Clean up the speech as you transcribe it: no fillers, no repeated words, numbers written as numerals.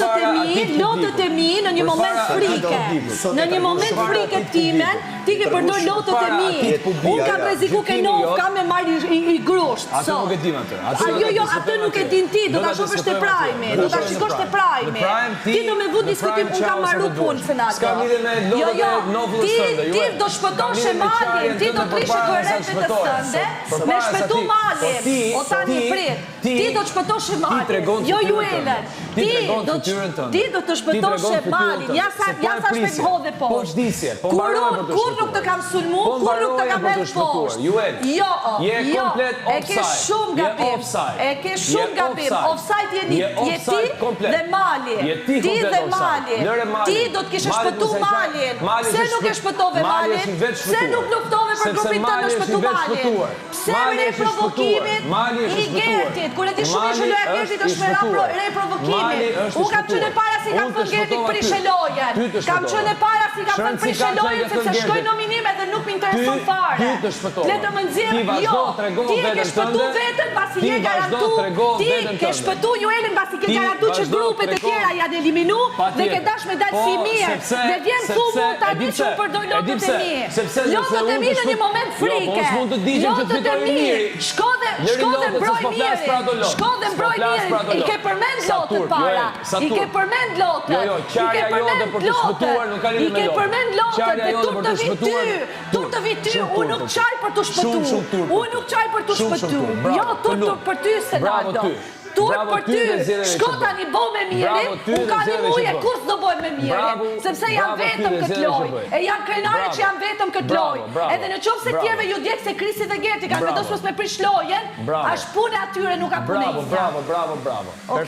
lotët e mi në një moment frike. Në një moment frike timen, ti ke përdor lotët e mi. Unë kam rreziku ke nov, kam me marrë i grusht. Atë nuk e dim atë. Jo, atë nuk e din ti, do ta shofësh te Prime, do ta shikosh te Prime. Ti do me vu diskutim, unë kam marrë punë final. S'ka lidhje me lotët e novullës sënde. Ti do shpëtosh malin, ti do të rishe koherente të sënde, me shpëtu malin. O tani prit, ti do të shpëtosh malin. Jo ju Elen. Ti do të shpëtosh malin. Ja sa shpejt hodhe poshtë. Kur nuk të kam sulmu, kur nuk të kam bërë poshtë. Jo, e ke shumë gabim. E ke shumë gabim. Offside je ti dhe mali. Ti dhe mali. Ti do të kishe shpëtu malin. Pse nuk e shpëtove malin? Pse nuk luftove për grupin të në shpëtu malin? Pse re provokimit i Gertit? Kur e ti shumë ishe loja Gertit është me re provokimit. Unë kam qënë e para si kam thënë Gertit prishe lojen. Kam qënë e para si kam thënë prishe lojen sepse shkoj nominime dhe nuk m'intereson fare. Le të më nëzirë, jo, ti e ke shpëtu vetën basi je garantu, ti ke shpëtu ju Elin basi ke garantu që grupet e tjera janë eliminu dhe ke dash me dalë si mirë dhe vjen thumu tani që përdoj lotët e mi. Lotët e mi në një moment frike. Lotët e mi, shko dhe mbroj mirë. Shko dhe mbroj mirë. I ke përmend lotët para. I ke përmend lotët. I ke përmend lotët dhe tur të vi ty. Unë nuk qaj për të shpëtu. Unë nuk qaj për të shpëtu. Jo, tur për ty, Senaldo. Tur për ty, shko tani bo me miri, unë ka një muje, kus do boj me miri, sepse jam vetëm këtë loj, e jam krenare që jam vetëm këtë loj, edhe në qofë se tjerve ju djekë se Krisi dhe Gerti kanë vendosur me prish lojen, ashtë pune atyre nuk ka pune isja. Bravo.